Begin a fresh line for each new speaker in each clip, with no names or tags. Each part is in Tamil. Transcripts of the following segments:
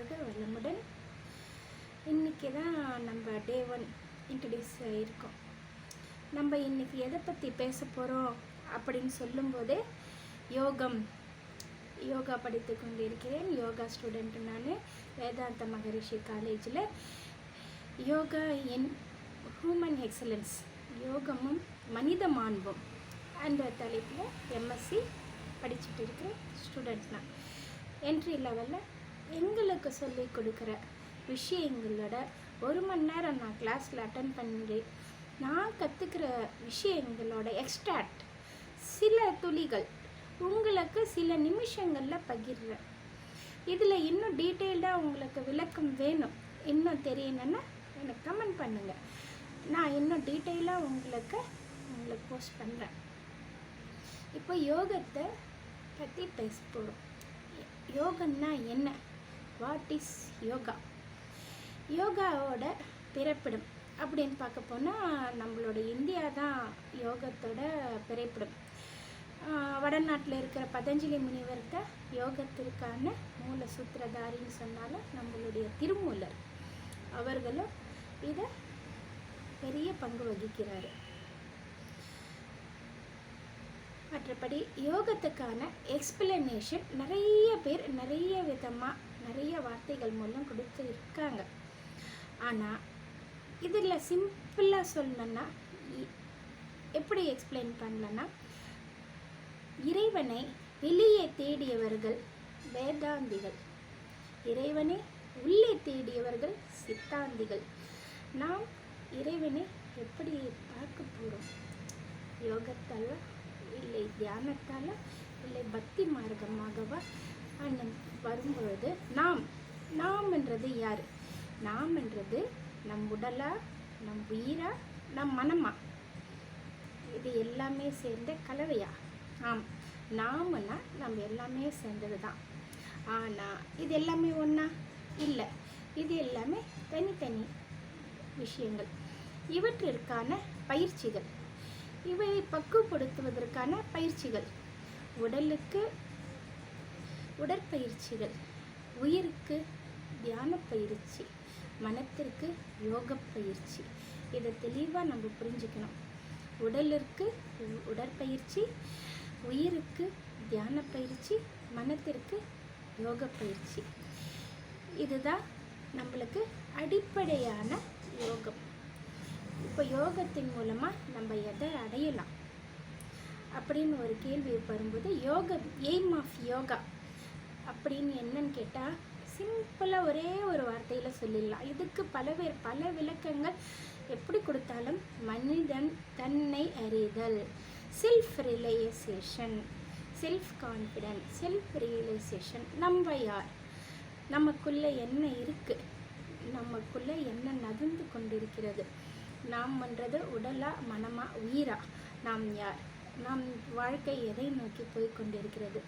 வாழ்க வளமுடன். இன்றைக்கி தான் நம்ம டே 1 இன்ட்ரடியூஸ் ஆகியிருக்கோம். நம்ம இன்றைக்கி எதை பற்றி பேச போகிறோம் அப்படின்னு சொல்லும்போதே யோகா படித்து கொண்டிருக்கிறேன். யோகா ஸ்டூடெண்ட்டு நான் வேதாந்த மகரிஷி காலேஜில். யோகா இன் ஹியூமன் எக்ஸலன்ஸ், யோகமும் மனித மாண்பும் அந்த தலைப்பில் எம்எஸ்சி படிச்சுட்டு இருக்கிற ஸ்டூடெண்ட் நான். என்ட்ரி லெவலில் எங்களுக்கு சொல்லி கொடுக்குற விஷயங்களோட 1 மணி நேரம் நான் கிளாஸில் அட்டன் பண்ணி நான் கற்றுக்கிற விஷயங்களோட எக்ஸ்ட்ராக்ட் சில துளிகள் உங்களுக்கு சில நிமிஷங்களில் பகிர்றேன். இதில் இன்னும் டீட்டெயில்டாக உங்களுக்கு விளக்கம் வேணும், இன்னும் தெரியணுன்னா எனக்கு கமெண்ட் பண்ணுங்கள். நான் இன்னும் டீட்டெயிலாக உங்களுக்கு போஸ்ட் பண்ணுறேன். இப்போ யோகத்தை பற்றி பேச போகிறோம். யோகன்னா என்ன? What is yoga? யோகாவோட பிறப்பிடம் அப்படின்னு பார்க்க போனால் நம்மளோட இந்தியா தான் யோகத்தோட பிறப்பிடம். வடநாட்டில் இருக்கிற பதஞ்சலி முனிவர்கிட்ட யோகத்திற்கான மூல சூத்திரதாரின்னு சொன்னாலும் நம்மளுடைய திருமூலர் அவர்களும் இதை பெரிய பங்கு வகிக்கிறாரு. மற்றபடி யோகத்துக்கான எக்ஸ்பிளனேஷன் நிறைய பேர் நிறைய விதமாக நிறைய வார்த்தைகள் மூலம் கொடுத்து இருக்காங்க. ஆனால் இதில் சிம்பிளாக சொல்லணுன்னா எப்படி எக்ஸ்பிளைன் பண்ணலன்னா, இறைவனை வெளியே தேடியவர்கள் வேதாந்திகள், இறைவனை உள்ளே தேடியவர்கள் சித்தாந்திகள். நாம் இறைவனை எப்படி பார்க்க போகிறோம்? யோகத்தால் இல்லை தியானத்தால் இல்லை பக்தி மார்க்கமாகவா வரும்பொழுது நாம் என்றது யார்? நாம் என்றது நம் உடலா, நம் உயிரா, நம் மனமா? இது எல்லாமே சேர்ந்த கலவையா? ஆம், நாம்னா நம்ம எல்லாமே சேர்ந்தது தான். ஆனால் இது எல்லாமே ஒன்றா இல்லை. இது எல்லாமே தனித்தனி விஷயங்கள். இவற்றிற்கான பயிற்சிகள், இவை பக்குவப்படுத்துவதற்கான பயிற்சிகள், உடலுக்கு உடற்பயிற்சிகள், உயிருக்கு தியான பயிற்சி, மனத்திற்கு யோக பயிற்சி. இதை தெளிவாக நம்ம புரிஞ்சுக்கணும். உடலிற்கு உடற்பயிற்சி, உயிருக்கு தியான பயிற்சி, மனத்திற்கு யோக பயிற்சி. இதுதான் நம்மளுக்கு அடிப்படையான யோகம். இப்போ யோகத்தின் மூலமாக நம்ம எதை அடையலாம் அப்படின்னு ஒரு கேள்வி வரும்போது, எய்ம் ஆஃப் யோகா அப்படின்னு என்னன்னு கேட்டால் சிம்பிளாக ஒரே ஒரு வார்த்தையில் சொல்லிடலாம். இதுக்கு பல விளக்கங்கள் எப்படி கொடுத்தாலும் மனிதன் தன்னை அறிதல், self realisation, self confidence, self realisation. நம்ம யார், நமக்குள்ளே என்ன இருக்குது, நமக்குள்ளே என்ன நகர்ந்து கொண்டிருக்கிறது, நாம் பண்ணுறது உடலா, மனமா, உயிரா? நாம் யார்? நாம் வாழ்க்கை எதை நோக்கி போய் கொண்டிருக்கிறது?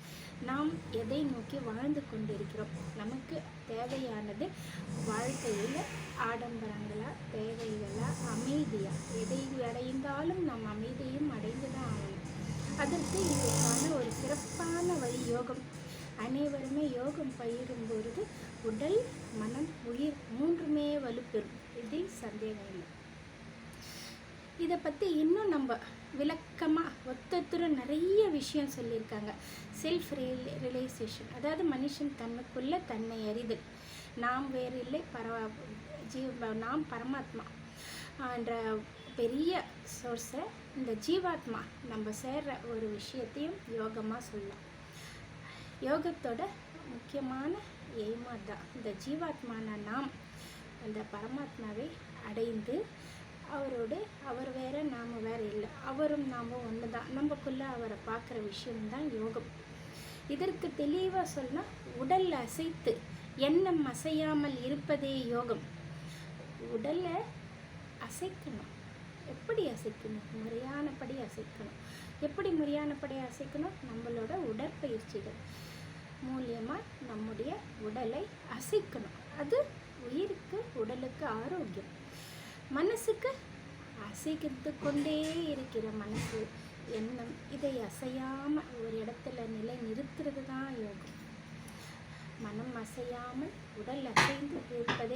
நாம் எதை நோக்கி வாழ்ந்து கொண்டிருக்கிறோம்? நமக்கு தேவையானது வாழ்க்கையில் ஆடம்பரங்களா, தேவைகளா, அமைதியா? எதை அடைந்தாலும் நாம் அமைதியும் அடைந்து தான் ஆகணும். அதற்கு இதற்கான ஒரு சிறப்பான வழி யோகம். அனைவருமே யோகம் பயிரும் பொழுது உடல், மனம், உயிர் 3மே வலுப்பெறும். இதில் சந்தேகம் இல்லை. இதை பற்றி இன்னும் நம்ம விளக்கமாக ஒத்தொத்தரும் நிறைய விஷயம் சொல்லியிருக்காங்க. செல்ஃப் ரியலைசேஷன், அதாவது மனுஷன் தன்னுக்குள்ளே தன்னை அறிதல். நாம் வேறு இல்லை, நாம் பரமாத்மா என்ற பெரிய சோர்ஸை இந்த ஜீவாத்மா நம்ம சேர்ற ஒரு விஷயத்தையும் யோகமாக சொல்லலாம். யோகத்தோட முக்கியமான எய்மா தான் இந்த ஜீவாத்மான நாம் அந்த பரமாத்மாவை அடைந்து அவர் வேற, நாம் வேற இல்லை, அவரும் நாம் ஒன்று தான். நமக்குள்ளே அவரை பார்க்குற விஷயம்தான் யோகம். இதற்கு தெளிவாக சொன்னால், உடல் அசைத்து எண்ணம் அசையாமல் இருப்பதே யோகம். உடலை அசைக்கணும். எப்படி அசைக்கணும்? முறையானபடி அசைக்கணும். எப்படி முறையானபடி அசைக்கணும்? நம்மளோட உடற்பயிற்சிகள் மூலியமாக நம்முடைய உடலை அசைக்கணும். அது உயிருக்கு, உடலுக்கு ஆரோக்கியம். மனசுக்கு அசைத்து கொண்டே இருக்கிற மனசு, எண்ணம், இதை அசையாமல் ஒரு இடத்துல நிலை நிறுத்துறது தான் யோகம். மனம் அசையாமல் உடல் அசைந்து இருப்பது